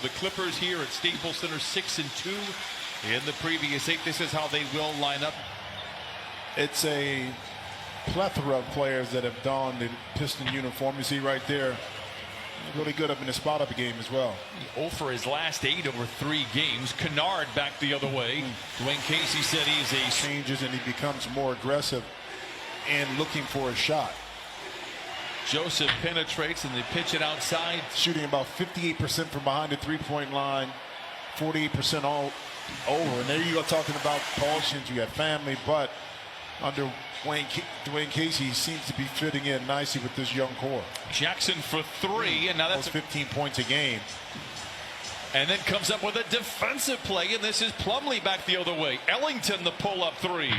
The Clippers here at Staples Center 6-2 in the previous 8. This is how they will line up. It's a plethora of players that have donned the Piston uniform. You see right there, really good up in the spot-up game as well. 0 for his last 8 over 3 games. Kennard back the other way. Dwayne Casey said he's a changes and he becomes more aggressive and looking for a shot. Joseph penetrates and they pitch it outside. Shooting about 58% from behind the three-point line, 48% all over. And there you go, talking about Paul Shinz. You got family, but under Dwayne Casey seems to be fitting in nicely with this young core. Jackson for 3, and now that's 15 points a game. And then comes up with a defensive play, and this is Plumlee back the other way. Ellington the pull-up 3.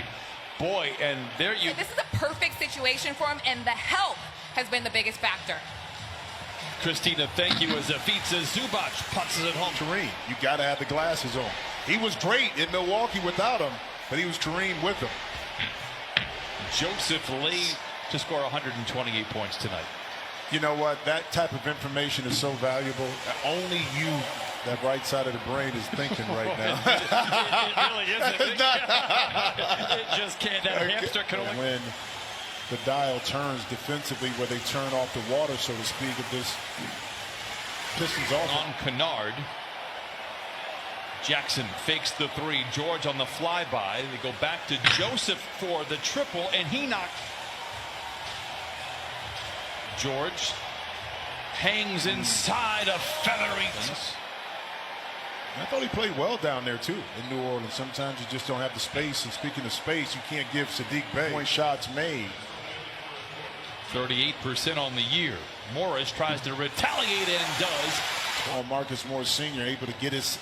Boy, and there you. This is a perfect situation for him, and the help has been the biggest factor. Christina, thank you. As Ivica Zubac punches it home. Kareem, you got to have the glasses on. He was great in Milwaukee without him, but he was Kareem with him. Joseph Lee to score 128 points tonight. You know what? That type of information is so valuable. Only you, that right side of the brain, is thinking right now. It really isn't. It just can't. That hamster can only. When the dial turns defensively, where they turn off the water, so to speak, of this Pistons offense. On Kennard. Jackson fakes the 3. George on the flyby. They go back to Joseph for the triple, and he knocked. George hangs inside a feathery. I thought he played well down there too in New Orleans. Sometimes you just don't have the space, and speaking of space, you can't give Sadiq Bey point shots made. 38% on the year. Morris tries to retaliate and does. Oh, Marcus Morris Sr. able to get his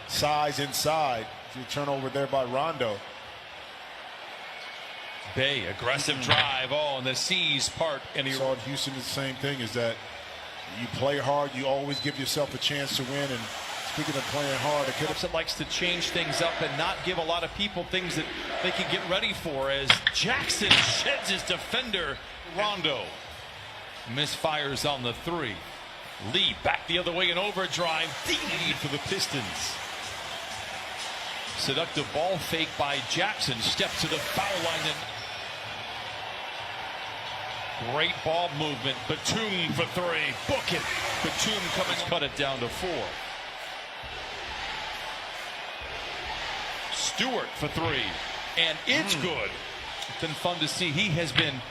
size inside. Turnover there by Rondo. Bey, aggressive drive. Oh, and the C's part. And he saw at Houston the same thing, is that you play hard, you always give yourself a chance to win. And speaking of playing hard, it likes to change things up and not give a lot of people things that they can get ready for, as Jackson sheds his defender. Rondo misfires on the 3. Lee back the other way in overdrive. Deep lead for the Pistons. Seductive ball fake by Jackson. Step to the foul line. And great ball movement. Batum for 3. Book it. Batum coming, cut it down to 4. Stewart for 3. And it's good. It's been fun to see. He has been,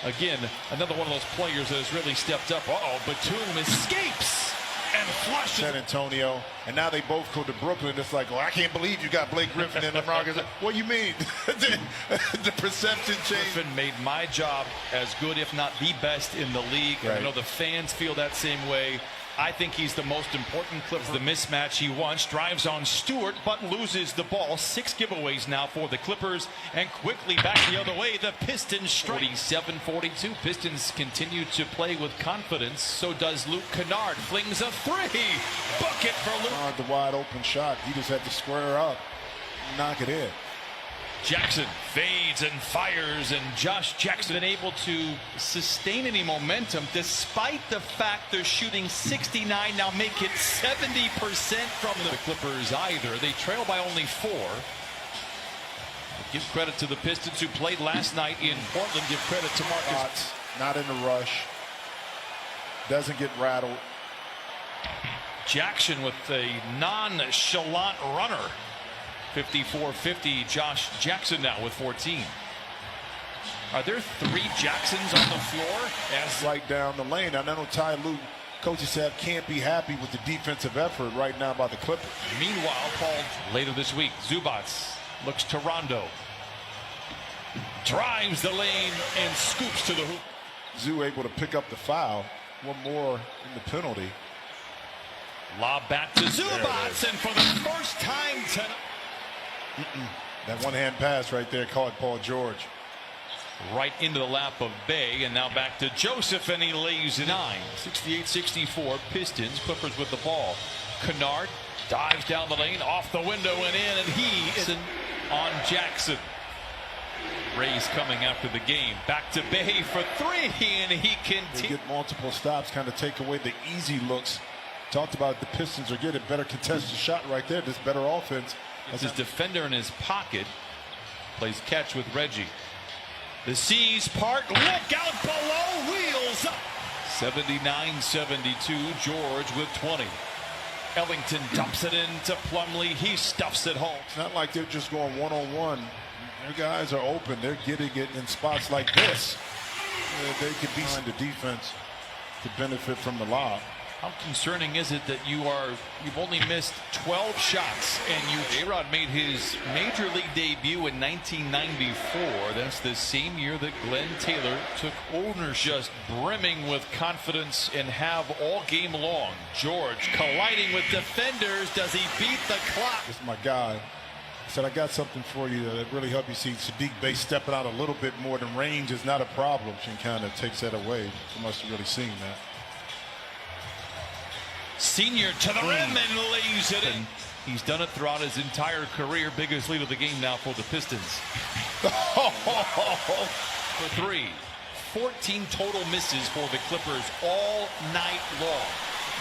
again, another one of those players that has really stepped up. Batum escapes and flushes. San Antonio, and now they both go to Brooklyn. It's like, well, I can't believe you got Blake Griffin in the Rockets. What do you mean? the perception change. Griffin made my job as good, if not the best, in the league. Right. I know the fans feel that same way. I think he's the most important Clipper. The mismatch he wants. Drives on Stewart, but loses the ball. 6 giveaways now for the Clippers, and quickly back the other way. The Pistons strike. 47-42. Pistons continue to play with confidence. So does Luke Kennard. Flings a 3. Bucket for Luke. The wide open shot. He just had to square up, knock it in. Jackson fades and fires, and Josh Jackson been able to sustain any momentum despite the fact they're shooting 69, now make it 70% from the Clippers either. They trail by only 4. Give credit to the Pistons, who played last night in Portland. Give credit to Marcus. Not in a rush. Doesn't get rattled. Jackson with a nonchalant runner. 54-50. Josh Jackson now with 14. Are there 3 Jacksons on the floor? As right down the lane. I know Ty Lue, coaching staff, can't be happy with the defensive effort right now by the Clippers. Meanwhile, Paul, later this week, Zubac looks to Rondo. Drives the lane and scoops to the hoop. Zoo able to pick up the foul. One more in the penalty. Lob back to Zubac, and for the first time tonight. That one-hand pass right there caught Paul George. Right into the lap of Bey, and now back to Joseph, and he lays it 9. 68-64. Pistons. Clippers with the ball. Kennard dives down the lane, off the window and in, and he is on Jackson. Rays coming after the game. Back to Bey for 3, and he continues. They get multiple stops, kind of take away the easy looks Talked about the Pistons are getting better contested shot right there. This better offense. As his defender in his pocket. Plays catch with Reggie. The seas part. Look out below. Wheels up. 79-72. George with 20. Ellington dumps it into Plumlee. He stuffs it home. It's not like they're just going one-on-one. Their guys are open. They're getting it in spots like this. They could be behind the defense to benefit from the lob. How concerning is it that you've only missed 12 shots, and A-Rod made his major league debut in 1994. That's the same year that Glenn Taylor took ownership, just brimming with confidence and have all game long. George colliding with defenders. Does he beat the clock? This is my guy. I said, I got something for you that really helped you see Sadiq Bey stepping out a little bit more. Than range is not a problem. She kind of takes that away from us really seeing that. Senior to the rim and lays it in. He's done it throughout his entire career. Biggest lead of the game now for the Pistons. For three. 14 total misses for the Clippers all night long.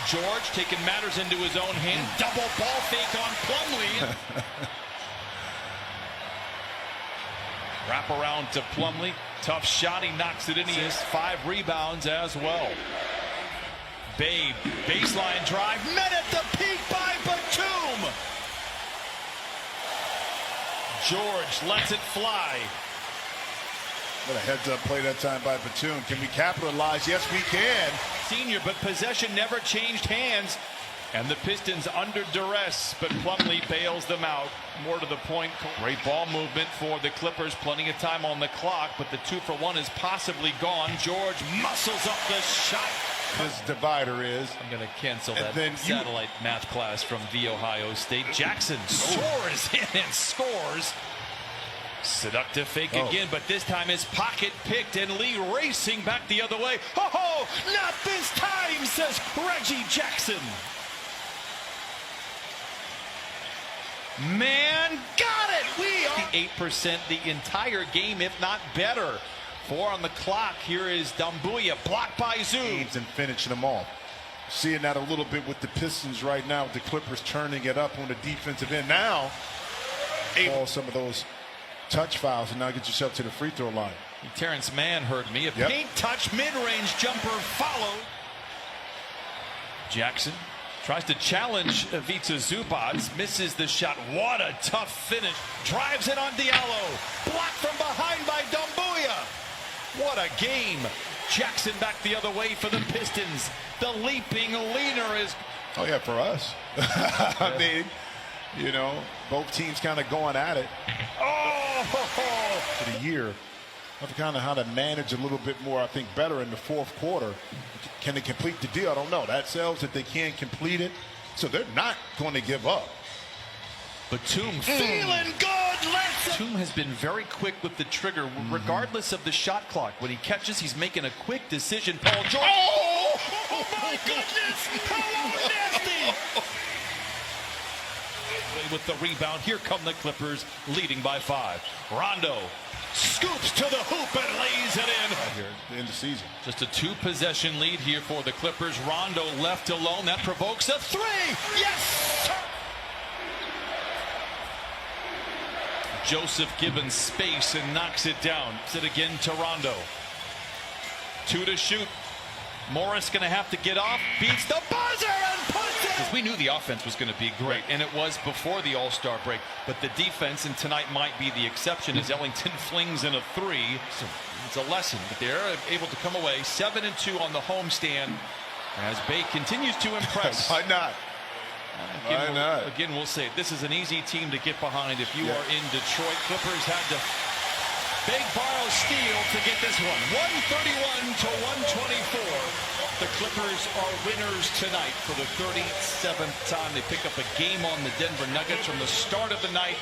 George taking matters into his own hand. Double ball fake on Plumlee. Wrap around to Plumlee. Tough shot. He knocks it in. He has 5 rebounds as well. Babe, baseline drive, met at the peak by Batum. George lets it fly. What a heads-up play that time by Batum. Can we capitalize? Yes, we can. Senior, but possession never changed hands. And the Pistons under duress, but Plumlee bails them out. More to the point, great ball movement for the Clippers. Plenty of time on the clock, but the 2-for-1 is possibly gone. George muscles up the shot. His divider is. I'm going to cancel that satellite math class from the Ohio State. Jackson soars in and scores. Seductive fake again, but this time his pocket picked and Lee racing back the other way. Oh, not this time, says Reggie Jackson. Man, got it! We are 8% the entire game, if not better. 4 on the clock. Here is Doumbouya, blocked by Zoo. And finishing them off. Seeing that a little bit with the Pistons right now, with the Clippers turning it up on the defensive end. Now, some of those touch fouls, and now get yourself to the free throw line. Terrence Mann heard me. A paint touch, mid-range jumper followed. Jackson tries to challenge Ivica Zubac, misses the shot. What a tough finish. Drives it on Diallo. Blocked from behind by Doumbouya. What a game. Jackson back the other way for the Pistons. The leaping leaner is... Oh, yeah, for us. I mean, you know, both teams kind of going at it. For the year. Of kind of how to manage a little bit more, I think, better in the fourth quarter. Can they complete the deal? I don't know. That sells that they can complete it. So they're not going to give up. Batum feeling good. Batum has been very quick with the trigger, regardless of the shot clock. When he catches, he's making a quick decision. Paul George. Oh my goodness! How nasty! With the rebound, here come the Clippers, leading by 5. Rondo scoops to the hoop and lays it in. Right here at the end of the season. Just a 2-possession lead here for the Clippers. Rondo left alone. That provokes a 3. Yes! Joseph given space and knocks it down. It again to Rondo. 2 to shoot. Morris going to have to get off. Beats the buzzer and puts it. Because we knew the offense was going to be great, and it was before the All-Star break. But the defense, and tonight might be the exception, as Ellington flings in a 3. So it's a lesson. But they're able to come away 7-2 on the homestand as Bay continues to impress. Why not? Again, we'll say this is an easy team to get behind if you are in Detroit. Clippers had to beg, borrow, steal to get this one. 131 to 124. The Clippers are winners tonight for the 37th time. They pick up a game on the Denver Nuggets from the start of the night.